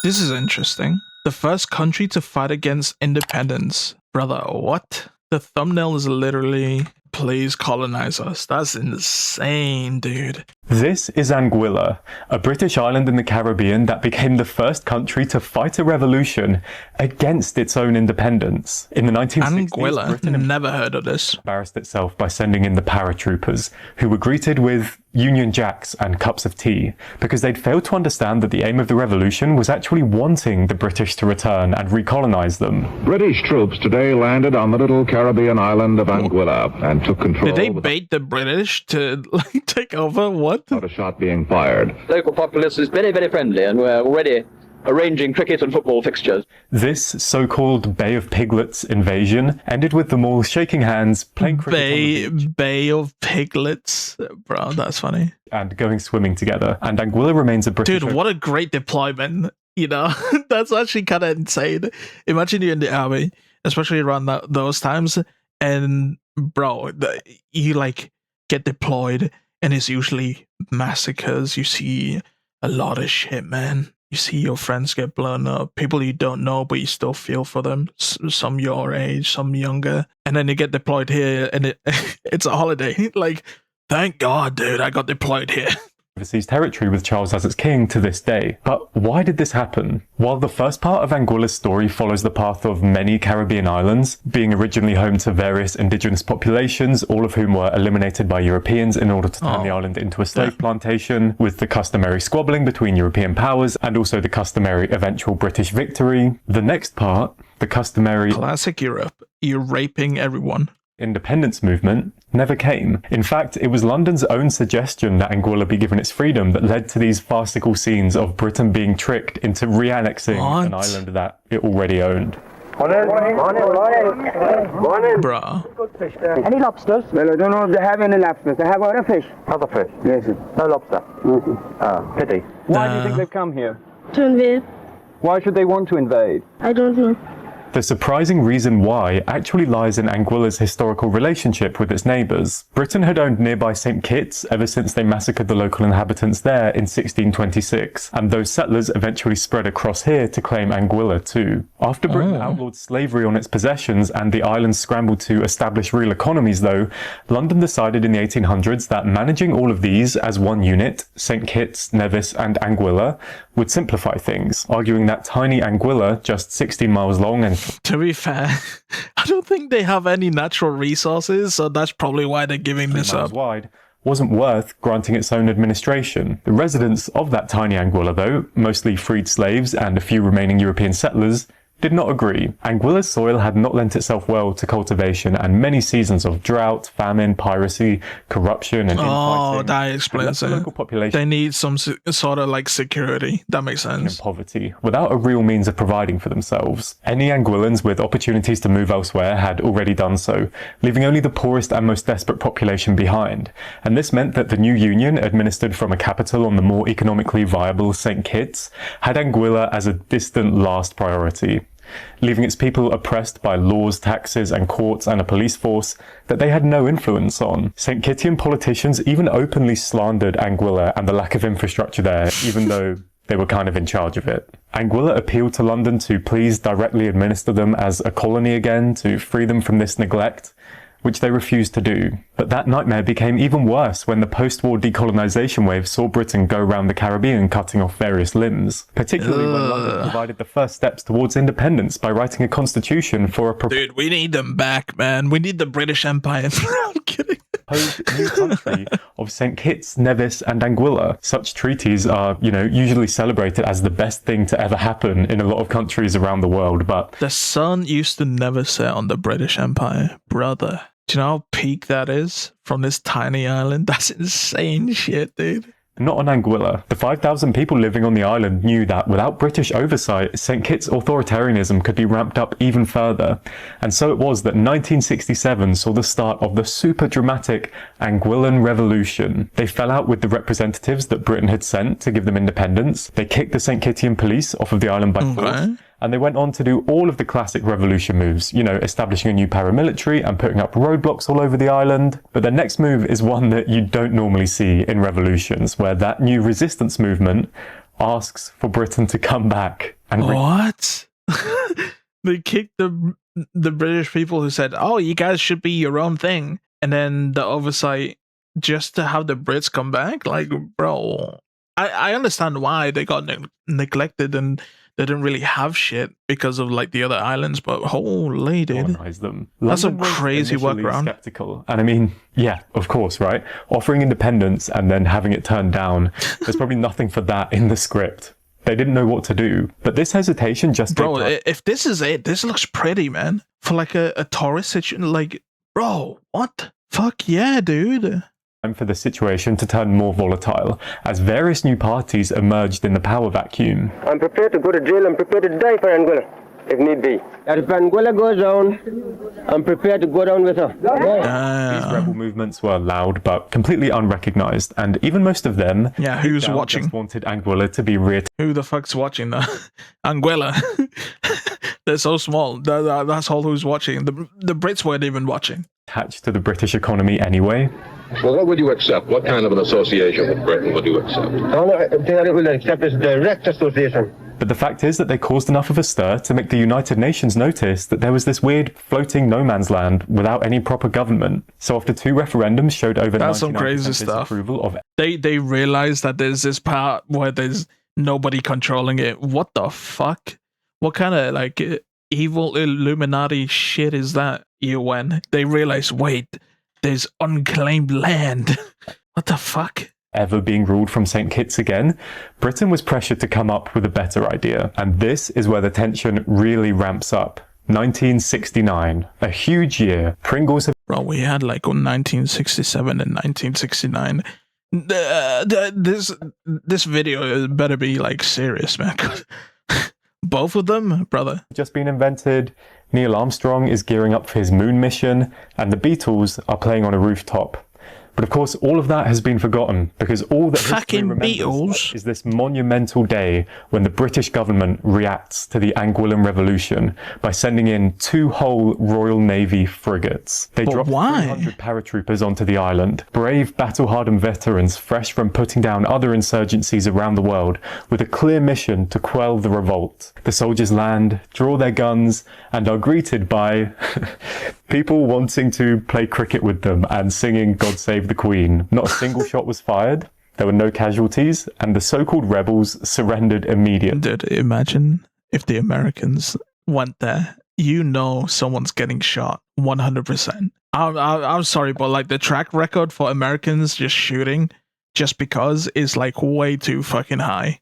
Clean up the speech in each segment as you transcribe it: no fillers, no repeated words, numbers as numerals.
This is interesting. The first country to fight against independence. Brother, what? The thumbnail is literally, please colonize us. That's insane, dude. This is Anguilla, a British island in the Caribbean that became the first country to fight a revolution against its own independence. In the 1960s, Anguilla, Britain never heard of this. embarrassed itself by sending in the paratroopers, who were greeted with Union Jacks and cups of tea, because they'd failed to understand that the aim of the revolution was actually wanting the British to return and recolonize them. British troops today landed on the little Caribbean island of Anguilla and took control. Did they bait the British to like take over? What? Without a shot being fired. Local populace is very, very friendly, and we're already arranging cricket and football fixtures. This so-called Bay of Piglets invasion ended with them all shaking hands, playing cricket on the beach, Bay of Piglets. Bro, that's funny. and going swimming together. And Anguilla remains a British... Dude, what a great deployment. You know, that's actually kind of insane. Imagine you're in the army, especially around those times, and bro, you like get deployed, and it's usually massacres. You see a lot of shit, man. You see your friends get blown up, people you don't know, but you still feel for them. Some your age, some younger, and then you get deployed here, and it's a holiday. Like, thank God, dude, I got deployed here. overseas territory with Charles as its king to this day. But why did this happen? While the first part of Anguilla's story follows the path of many Caribbean islands, being originally home to various indigenous populations, all of whom were eliminated by Europeans in order to turn the island into a slave plantation, with the customary squabbling between European powers and also the customary eventual British victory. The next part, the customary classic Europe, you're raping everyone. Independence movement never came. In fact, it was London's own suggestion that Anguilla be given its freedom that led to these farcical scenes of Britain being tricked into re-annexing an island that it already owned. Morning. Bruh. Any lobsters? Well, I don't know if they have any lobsters. They have other fish. Other fish? Yes, sir. No lobster? Pity. Why do you think they've come here? To invade. Why should they want to invade? I don't know. The surprising reason why actually lies in Anguilla's historical relationship with its neighbours. Britain had owned nearby St. Kitts ever since they massacred the local inhabitants there in 1626, and those settlers eventually spread across here to claim Anguilla too. After Britain outlawed slavery on its possessions and the islands scrambled to establish real economies though, London decided in the 1800s that managing all of these as one unit, St. Kitts, Nevis and Anguilla, would simplify things, arguing that tiny Anguilla, just 16 miles long and to be fair, I don't think they have any natural resources, so that's probably why they're giving this up. wide, wasn't worth granting its own administration. The residents of that tiny Anguilla though, mostly freed slaves and a few remaining European settlers, did not agree. Anguilla's soil had not lent itself well to cultivation, and many seasons of drought, famine, piracy, corruption, and infighting. That explains the it. local population They need some sort of like security. That makes in sense. poverty, without a real means of providing for themselves. Any Anguillans with opportunities to move elsewhere had already done so, leaving only the poorest and most desperate population behind. And this meant that the new union, administered from a capital on the more economically viable St. Kitts, had Anguilla as a distant last priority, leaving its people oppressed by laws, taxes and courts and a police force that they had no influence on. St. Kittian politicians even openly slandered Anguilla and the lack of infrastructure there, even though they were kind of in charge of it. Anguilla appealed to London to please directly administer them as a colony again, to free them from this neglect, which they refused to do. But that nightmare became even worse when the post-war decolonization wave saw Britain go around the Caribbean cutting off various limbs, particularly when London provided the first steps towards independence by writing a constitution for a Dude, we need them back, man. We need the British Empire. I'm kidding. proposed new country of St. Kitts, Nevis and Anguilla. Such treaties are, usually celebrated as the best thing to ever happen in a lot of countries around the world, but The sun used to never set on the British Empire, brother. Do you know how peak that is from this tiny island? That's insane shit, dude. not on Anguilla. The 5,000 people living on the island knew that without British oversight, St. Kitts' authoritarianism could be ramped up even further. And so it was that 1967 saw the start of the super dramatic Anguillan Revolution. They fell out with the representatives that Britain had sent to give them independence. They kicked the St. Kittian police off of the island by force. And they went on to do all of the classic revolution moves, establishing a new paramilitary and putting up roadblocks all over the island. But their next move is one that you don't normally see in revolutions, where that new resistance movement asks for Britain to come back. and What? They kicked the British people who said, "Oh, you guys should be your own thing," and then the oversight just to have the Brits come back. Like, bro, I understand why they got neglected and they didn't really have shit because of like the other islands, but holy dude, colonize them. That's London a was crazy initially workaround. skeptical, and I mean, yeah, of course, right? Offering independence and then having it turned down. There's probably nothing for that in the script. They didn't know what to do, but this hesitation just Bro, if this is it, this looks pretty, man. For like a tourist situation, like, bro, what? Fuck yeah, dude. time for the situation to turn more volatile, as various new parties emerged in the power vacuum. I'm prepared to go to jail. I'm prepared to die for Angola, if need be. And if Angola goes down, I'm prepared to go down with her. These rebel movements were loud but completely unrecognized, and even most of them who's watching? just wanted Anguilla to be reattached Who the fuck's watching that? Anguilla. They're so small. That's all who's watching. The Brits weren't even watching. to the British economy anyway. Well, what would you accept? What kind of an association with Britain would you accept? The only thing I will accept is direct association. But the fact is that they caused enough of a stir to make the United Nations notice that there was this weird floating no man's land without any proper government. So after 2 referendums showed over 99% disapproval of... They realized that there's this part where there's nobody controlling it. What the fuck? What kind of like evil Illuminati shit is that, UN? They realized, wait, there's unclaimed land. What the fuck? Ever being ruled from St. Kitts again, Britain was pressured to come up with a better idea. And this is where the tension really ramps up. 1969, a huge year. Pringles have... Bro, we had like 1967 and 1969. This video better be like serious, man. Both of them, brother. just been invented. Neil Armstrong is gearing up for his moon mission, and the Beatles are playing on a rooftop. But of course, all of that has been forgotten because all that history Fucking remembers Beatles is this monumental day when the British government reacts to the Anguillan Revolution by sending in 2 whole Royal Navy frigates. They But dropped why? 300 paratroopers onto the island, brave battle-hardened veterans fresh from putting down other insurgencies around the world with a clear mission to quell the revolt. The soldiers land, draw their guns, and are greeted by people wanting to play cricket with them and singing God Save the Queen. Not a single shot was fired, there were no casualties, and the so-called rebels surrendered immediately. Dude, imagine if the Americans went there. You know someone's getting shot 100%. I'm sorry, but like the track record for Americans just shooting just because is like way too fucking high.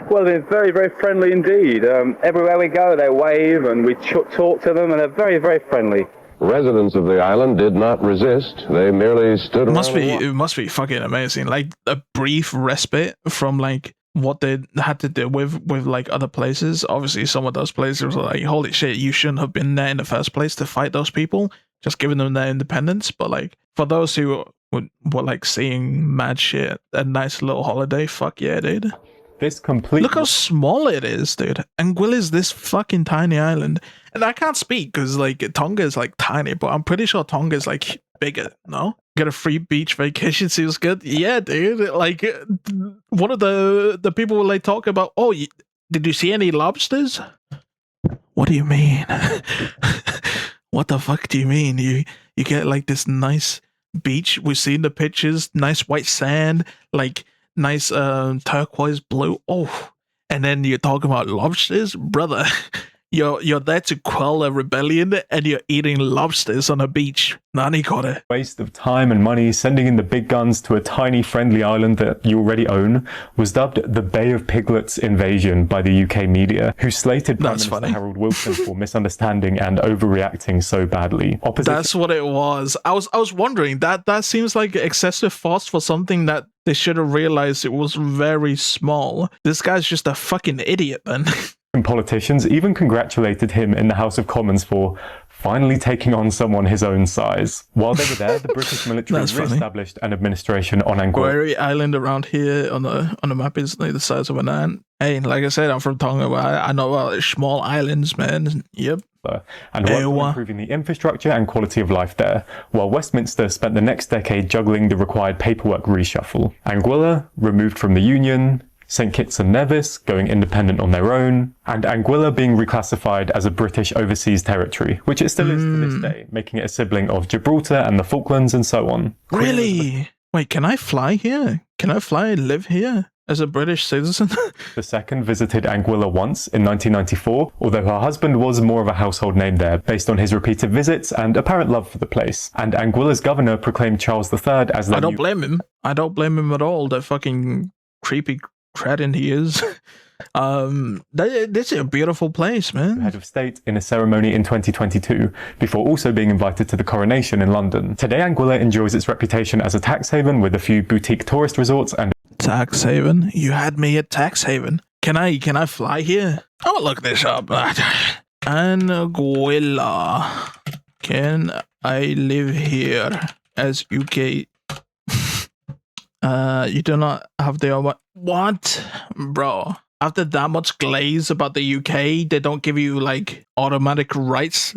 Well, they're very, very friendly indeed. Everywhere we go, they wave and we talk to them, and they're very, very friendly. Residents of the island did not resist. They merely stood around. It must be fucking amazing. Like a brief respite from like what they had to deal with like other places. Obviously, some of those places were like, holy shit, you shouldn't have been there in the first place to fight those people. Just giving them their independence. But like for those who were like seeing mad shit, a nice little holiday. Fuck yeah, dude. This complete... Look how small it is, dude. Anguilla is this fucking tiny island. And I can't speak because, like, Tonga is, like, tiny, but I'm pretty sure Tonga is, like, bigger, no? Get a free beach vacation seems good. Yeah, dude. Like, one of the people will, like, talk about, oh, did you see any lobsters? What do you mean? What the fuck do you mean? You get, like, this nice beach. We've seen the pictures. Nice white sand. Like... nice turquoise blue. Oh, and then you're talking about lobsters, brother. You're there to quell a rebellion, and you're eating lobsters on a beach. Nani got it. Waste of time and money sending in the big guns to a tiny friendly island that you already own was dubbed the Bay of Piglets invasion by the UK media, who slated Prime Minister Harold Wilson for misunderstanding and overreacting so badly. That's what it was. I was wondering that seems like excessive force for something that they should have realized it was very small. This guy's just a fucking idiot then. Politicians even congratulated him in the House of Commons for finally taking on someone his own size. While they were there, the British military re-established an administration on Anguilla. Every island around here on the map is like the size of an ant. Hey, like I said, I'm from Tonga, but I know about small islands, man. Yep. And worked on improving the infrastructure and quality of life there, while Westminster spent the next decade juggling the required paperwork reshuffle. Anguilla, removed from the Union, St. Kitts and Nevis going independent on their own, and Anguilla being reclassified as a British overseas territory, which it still is to this day, making it a sibling of Gibraltar and the Falklands and so on. Really? Wait, can I fly here? Can I fly and live here as a British citizen? II visited Anguilla once in 1994, although her husband was more of a household name there based on his repeated visits and apparent love for the place. And Anguilla's governor proclaimed Charles III as their I don't blame him. I don't blame him at all. The fucking creepy cretin he is. This is a beautiful place, man. Head of state in a ceremony in 2022, before also being invited to the coronation in London. Today, Anguilla enjoys its reputation as a tax haven with a few boutique tourist resorts and tax haven. You had me at tax haven. Can I fly here? I'll look this up. Anguilla. Can I live here as UK? You do not have the what, bro? After that much glaze about the UK, they don't give you like automatic rights.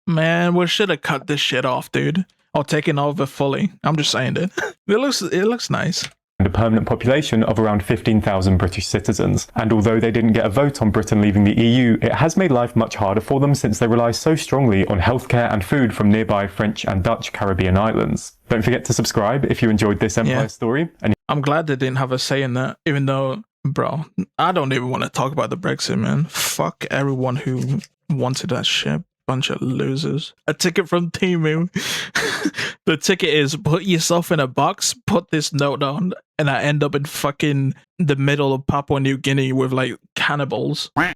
Man, we should have cut this shit off, dude, or taken over fully. I'm just saying it. It looks nice. And a permanent population of around 15,000 British citizens. And although they didn't get a vote on Britain leaving the EU, it has made life much harder for them since they rely so strongly on healthcare and food from nearby French and Dutch Caribbean islands. Don't forget to subscribe if you enjoyed this Empire story. And I'm glad they didn't have a say in that, even though, bro, I don't even want to talk about the Brexit, man. Fuck everyone who wanted that shit. Bunch of losers. A ticket from Timu. The ticket is put yourself in a box, put this note on, and I end up in fucking the middle of Papua New Guinea with like cannibals.